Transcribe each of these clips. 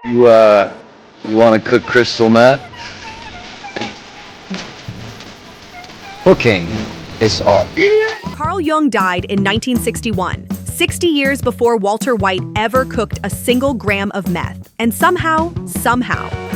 You, you want to cook crystal meth? Cooking is art. Carl Jung died in 1961, 60 years before Walter White ever cooked a single gram of meth. And somehow,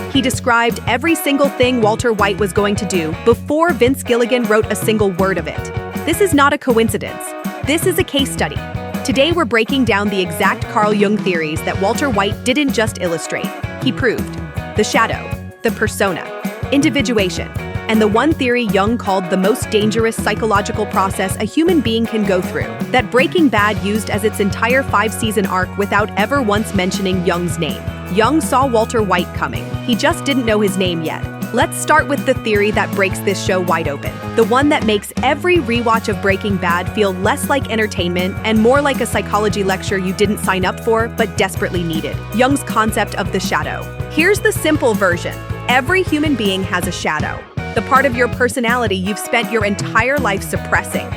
he described every single thing Walter White was going to do before Vince Gilligan wrote a single word of it. This is not a coincidence. This is a case study. Today we're breaking down the exact Carl Jung theories that Walter White didn't just illustrate. He proved the shadow, the persona, individuation, and the one theory Jung called the most dangerous psychological process a human being can go through, that Breaking Bad used as its entire 5-season arc without ever once mentioning Jung's name. Jung saw Walter White coming. He just didn't know his name yet. Let's start with the theory that breaks this show wide open. The one that makes every rewatch of Breaking Bad feel less like entertainment and more like a psychology lecture you didn't sign up for but desperately needed. Jung's concept of the shadow. Here's the simple version. Every human being has a shadow. The part of your personality you've spent your entire life suppressing.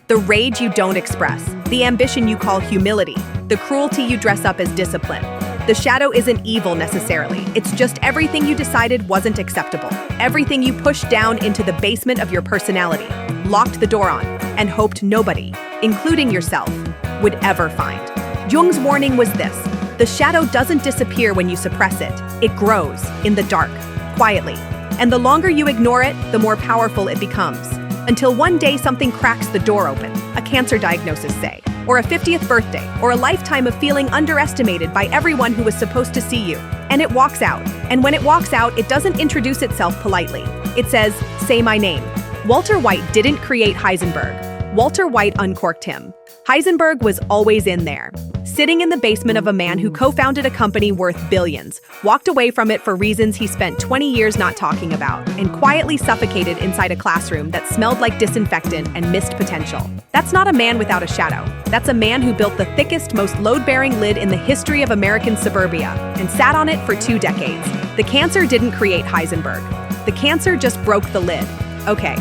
The rage you don't express. The ambition you call humility. The cruelty you dress up as discipline. The shadow isn't evil necessarily. It's just everything you decided wasn't acceptable. Everything you pushed down into the basement of your personality, locked the door on, and hoped nobody, including yourself, would ever find. Jung's warning was this: the shadow doesn't disappear when you suppress it. It grows, in the dark, quietly. And the longer you ignore it, the more powerful it becomes. Until one day something cracks the door open, a cancer diagnosis, say, or a 50th birthday, or a lifetime of feeling underestimated by everyone who was supposed to see you. And it walks out. And when it walks out, it doesn't introduce itself politely. It says, "Say my name." Walter White didn't create Heisenberg. Walter White uncorked him. Heisenberg was always in there, sitting in the basement of a man who co-founded a company worth billions, walked away from it for reasons he spent 20 years not talking about, and quietly suffocated inside a classroom that smelled like disinfectant and missed potential. That's not a man without a shadow. That's a man who built the thickest, most load-bearing lid in the history of American suburbia and sat on it for 2 decades. The cancer didn't create Heisenberg. The cancer just broke the lid. Okay,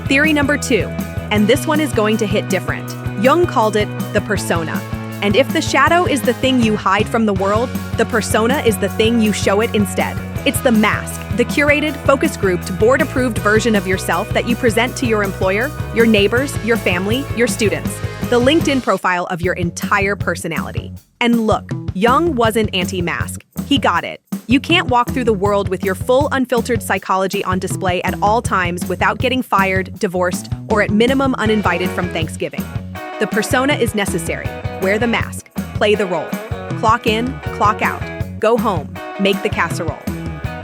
theory number 2, and this one is going to hit different. Jung called it the persona. And if the shadow is the thing you hide from the world, the persona is the thing you show it instead. It's the mask, the curated, focus-grouped, board-approved version of yourself that you present to your employer, your neighbors, your family, your students. The LinkedIn profile of your entire personality. And look, Jung wasn't anti-mask. He got it. You can't walk through the world with your full unfiltered psychology on display at all times without getting fired, divorced, or at minimum uninvited from Thanksgiving. The persona is necessary. Wear the mask. Play the role. Clock in, clock out. Go home. Make the casserole.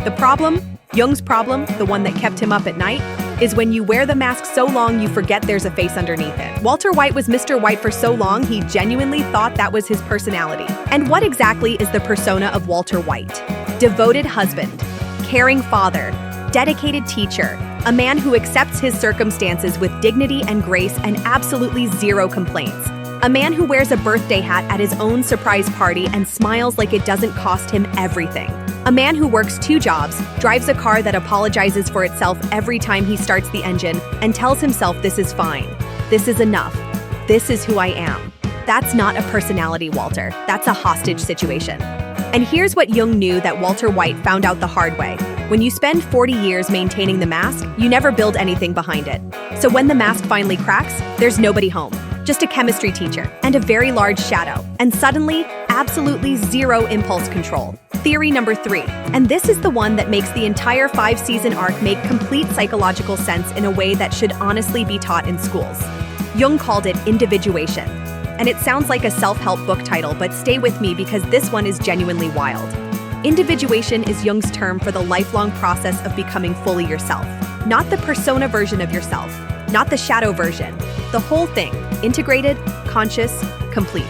The problem, Jung's problem, the one that kept him up at night, is when you wear the mask so long you forget there's a face underneath it. Walter White was Mr. White for so long he genuinely thought that was his personality. And what exactly is the persona of Walter White? Devoted husband, caring father, dedicated teacher, a man who accepts his circumstances with dignity and grace and absolutely zero complaints. A man who wears a birthday hat at his own surprise party and smiles like it doesn't cost him everything. A man who works 2 jobs, drives a car that apologizes for itself every time he starts the engine, and tells himself this is fine. This is enough. This is who I am. That's not a personality, Walter. That's a hostage situation. And here's what Jung knew that Walter White found out the hard way. When you spend 40 years maintaining the mask, you never build anything behind it. So when the mask finally cracks, there's nobody home. Just a chemistry teacher and a very large shadow. And suddenly, absolutely zero impulse control. Theory number 3, and this is the one that makes the entire 5-season arc make complete psychological sense in a way that should honestly be taught in schools. Jung called it individuation. And it sounds like a self-help book title, but stay with me because this one is genuinely wild. Individuation is Jung's term for the lifelong process of becoming fully yourself. Not the persona version of yourself, not the shadow version. The whole thing, integrated, conscious, complete.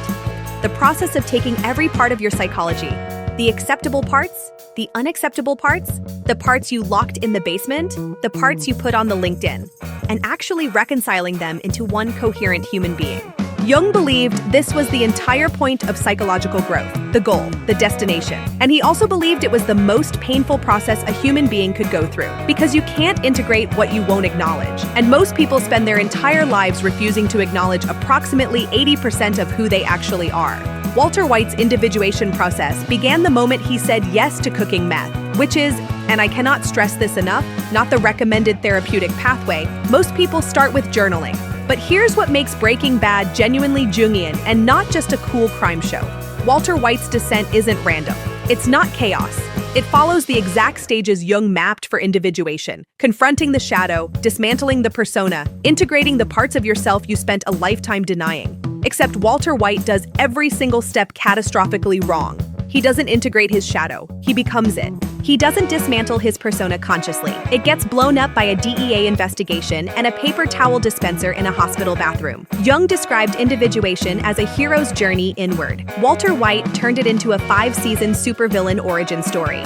The process of taking every part of your psychology, the acceptable parts, the unacceptable parts, the parts you locked in the basement, the parts you put on the LinkedIn, and actually reconciling them into one coherent human being. Jung believed this was the entire point of psychological growth, the goal, the destination. And he also believed it was the most painful process a human being could go through, because you can't integrate what you won't acknowledge. And most people spend their entire lives refusing to acknowledge approximately 80% of who they actually are. Walter White's individuation process began the moment he said yes to cooking meth, which is, and I cannot stress this enough, not the recommended therapeutic pathway. Most people start with journaling. But here's what makes Breaking Bad genuinely Jungian and not just a cool crime show. Walter White's descent isn't random. It's not chaos. It follows the exact stages Jung mapped for individuation: confronting the shadow, dismantling the persona, integrating the parts of yourself you spent a lifetime denying. Except Walter White does every single step catastrophically wrong. He doesn't integrate his shadow, he becomes it. He doesn't dismantle his persona consciously. It gets blown up by a DEA investigation and a paper towel dispenser in a hospital bathroom. Jung described individuation as a hero's journey inward. Walter White turned it into a 5-season supervillain origin story.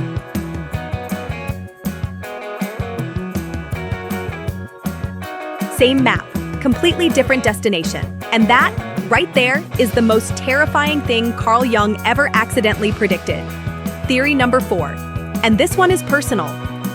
Same map, completely different destination. And that, right there, is the most terrifying thing Carl Jung ever accidentally predicted. Theory number 4. And this one is personal.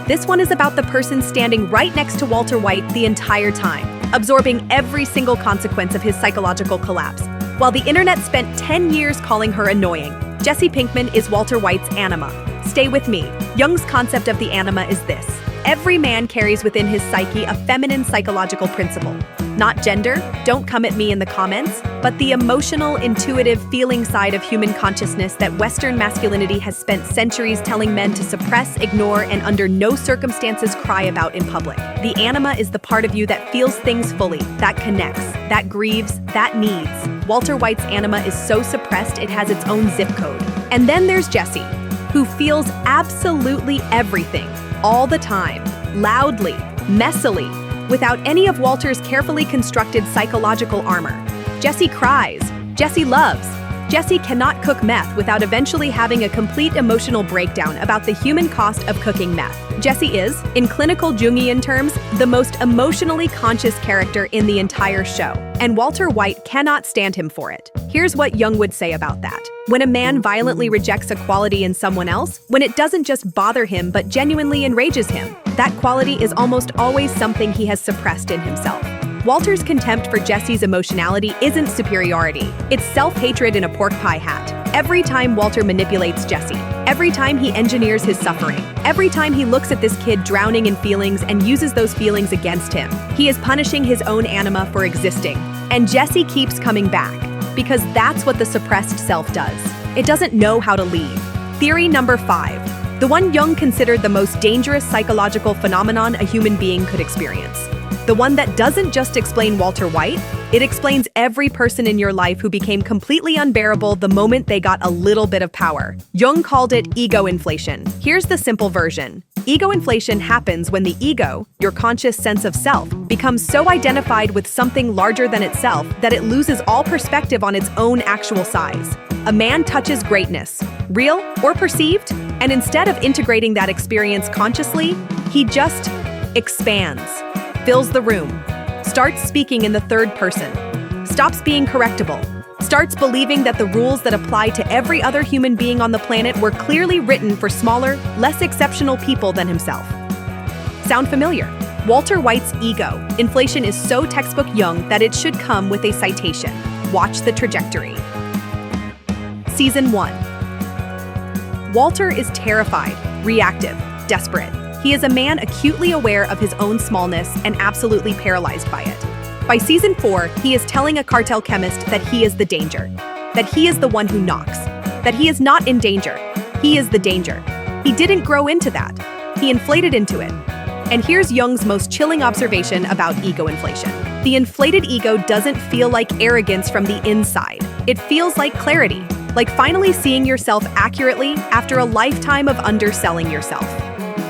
This one is about the person standing right next to Walter White the entire time, absorbing every single consequence of his psychological collapse. While the internet spent 10 years calling her annoying, Jesse Pinkman is Walter White's anima. Stay with me. Jung's concept of the anima is this: every man carries within his psyche a feminine psychological principle. Not gender, don't come at me in the comments, but the emotional, intuitive, feeling side of human consciousness that Western masculinity has spent centuries telling men to suppress, ignore, and under no circumstances cry about in public. The anima is the part of you that feels things fully, that connects, that grieves, that needs. Walter White's anima is so suppressed it has its own zip code. And then there's Jesse, who feels absolutely everything, all the time, loudly, messily, without any of Walter's carefully constructed psychological armor. Jesse cries. Jesse loves. Jesse cannot cook meth without eventually having a complete emotional breakdown about the human cost of cooking meth. Jesse is, in clinical Jungian terms, the most emotionally conscious character in the entire show, and Walter White cannot stand him for it. Here's what Jung would say about that. When a man violently rejects a quality in someone else, when it doesn't just bother him but genuinely enrages him, that quality is almost always something he has suppressed in himself. Walter's contempt for Jesse's emotionality isn't superiority, it's self-hatred in a pork pie hat. Every time Walter manipulates Jesse, every time he engineers his suffering, every time he looks at this kid drowning in feelings and uses those feelings against him, he is punishing his own anima for existing. And Jesse keeps coming back, because that's what the suppressed self does. It doesn't know how to leave. Theory number 5. The one Jung considered the most dangerous psychological phenomenon a human being could experience. The one that doesn't just explain Walter White, it explains every person in your life who became completely unbearable the moment they got a little bit of power. Jung called it ego inflation. Here's the simple version. Ego inflation happens when the ego, your conscious sense of self, becomes so identified with something larger than itself that it loses all perspective on its own actual size. A man touches greatness, real or perceived, and instead of integrating that experience consciously, he just expands. Fills the room, starts speaking in the third person, stops being correctable, starts believing that the rules that apply to every other human being on the planet were clearly written for smaller, less exceptional people than himself. Sound familiar? Walter White's ego inflation is so textbook Jung that it should come with a citation. Watch the trajectory. Season 1. Walter is terrified, reactive, desperate. He is a man acutely aware of his own smallness and absolutely paralyzed by it. By season 4, he is telling a cartel chemist that he is the danger, that he is the one who knocks, that he is not in danger, he is the danger. He didn't grow into that. He inflated into it. And here's Jung's most chilling observation about ego inflation. The inflated ego doesn't feel like arrogance from the inside. It feels like clarity, like finally seeing yourself accurately after a lifetime of underselling yourself.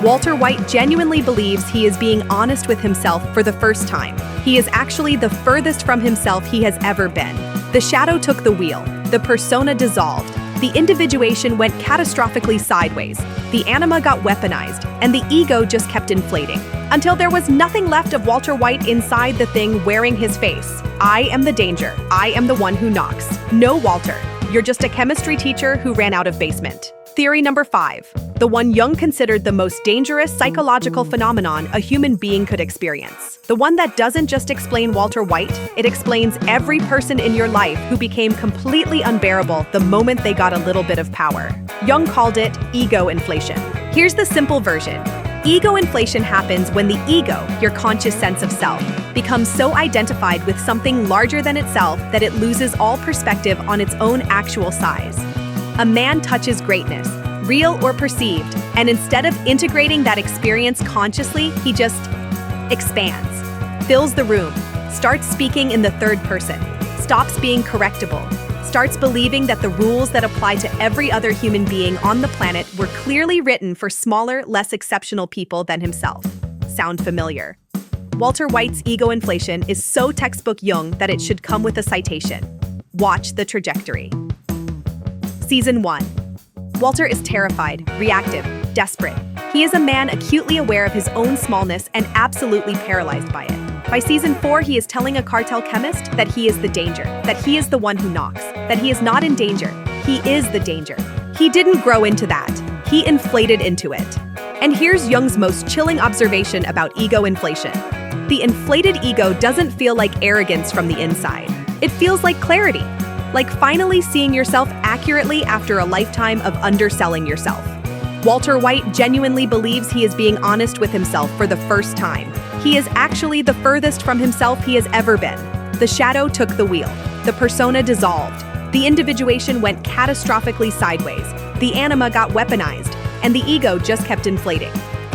Walter White genuinely believes he is being honest with himself for the first time. He is actually the furthest from himself he has ever been. The shadow took the wheel, the persona dissolved, the individuation went catastrophically sideways, the anima got weaponized, and the ego just kept inflating, until there was nothing left of Walter White inside the thing wearing his face. I am the danger. I am the one who knocks. No, Walter. You're just a chemistry teacher who ran out of basement. Theory number 5. The one Jung considered the most dangerous psychological phenomenon a human being could experience. The one that doesn't just explain Walter White, it explains every person in your life who became completely unbearable the moment they got a little bit of power. Jung called it ego inflation. Here's the simple version. Ego inflation happens when the ego, your conscious sense of self, becomes so identified with something larger than itself that it loses all perspective on its own actual size. A man touches greatness, real or perceived, and instead of integrating that experience consciously, he just expands, fills the room, starts speaking in the third person, stops being correctable, starts believing that the rules that apply to every other human being on the planet were clearly written for smaller, less exceptional people than himself. Sound familiar? Walter White's ego inflation is so textbook Jung that it should come with a citation. Watch the trajectory. Season 1. Walter is terrified, reactive, desperate. He is a man acutely aware of his own smallness and absolutely paralyzed by it. By Season 4, he is telling a cartel chemist that he is the danger, that he is the one who knocks, that he is not in danger. He is the danger. He didn't grow into that. He inflated into it. And here's Jung's most chilling observation about ego inflation. The inflated ego doesn't feel like arrogance from the inside. It feels like clarity. Like finally seeing yourself accurately after a lifetime of underselling yourself. Walter White genuinely believes he is being honest with himself for the first time. He is actually the furthest from himself he has ever been. The shadow took the wheel. The persona dissolved. The individuation went catastrophically sideways. The anima got weaponized, and the ego just kept inflating,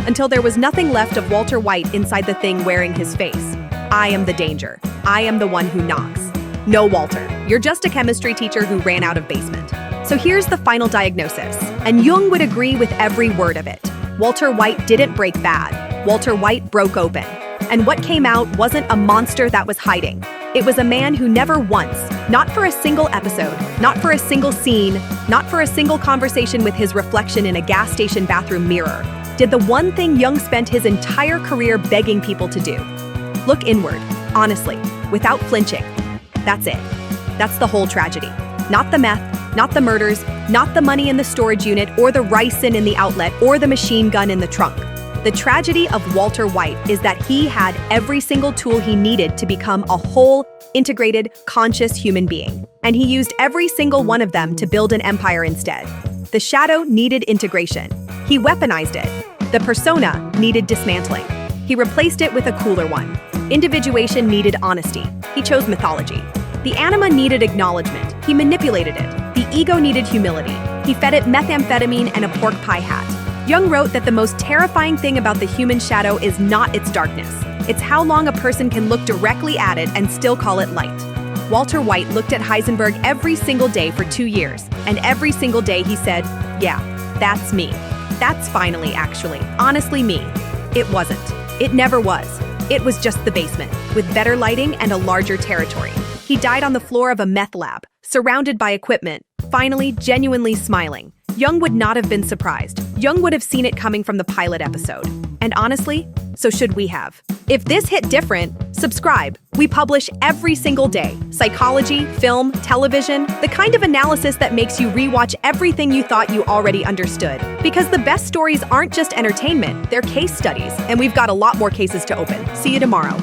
until there was nothing left of Walter White inside the thing wearing his face. I am the danger. I am the one who knocks. No, Walter, you're just a chemistry teacher who ran out of basement. So here's the final diagnosis, and Jung would agree with every word of it. Walter White didn't break bad. Walter White broke open. And what came out wasn't a monster that was hiding. It was a man who never once, not for a single episode, not for a single scene, not for a single conversation with his reflection in a gas station bathroom mirror, did the one thing Jung spent his entire career begging people to do. Look inward, honestly, without flinching. That's it. That's the whole tragedy. Not the meth, not the murders, not the money in the storage unit, or the ricin in the outlet, or the machine gun in the trunk. The tragedy of Walter White is that he had every single tool he needed to become a whole, integrated, conscious human being. And he used every single one of them to build an empire instead. The shadow needed integration. He weaponized it. The persona needed dismantling. He replaced it with a cooler one. Individuation needed honesty. He chose mythology. The anima needed acknowledgement. He manipulated it. The ego needed humility. He fed it methamphetamine and a pork pie hat. Jung wrote that the most terrifying thing about the human shadow is not its darkness. It's how long a person can look directly at it and still call it light. Walter White looked at Heisenberg every single day for 2 years, and every single day he said, yeah, that's me. That's finally, actually, honestly me. It wasn't. It never was. It was just the basement, with better lighting and a larger territory. He died on the floor of a meth lab, surrounded by equipment, finally genuinely smiling. Jung would not have been surprised. Jung would have seen it coming from the pilot episode. And honestly, so should we have. If this hit different, subscribe. We publish every single day. Psychology, film, television, the kind of analysis that makes you rewatch everything you thought you already understood. Because the best stories aren't just entertainment, they're case studies, and we've got a lot more cases to open. See you tomorrow.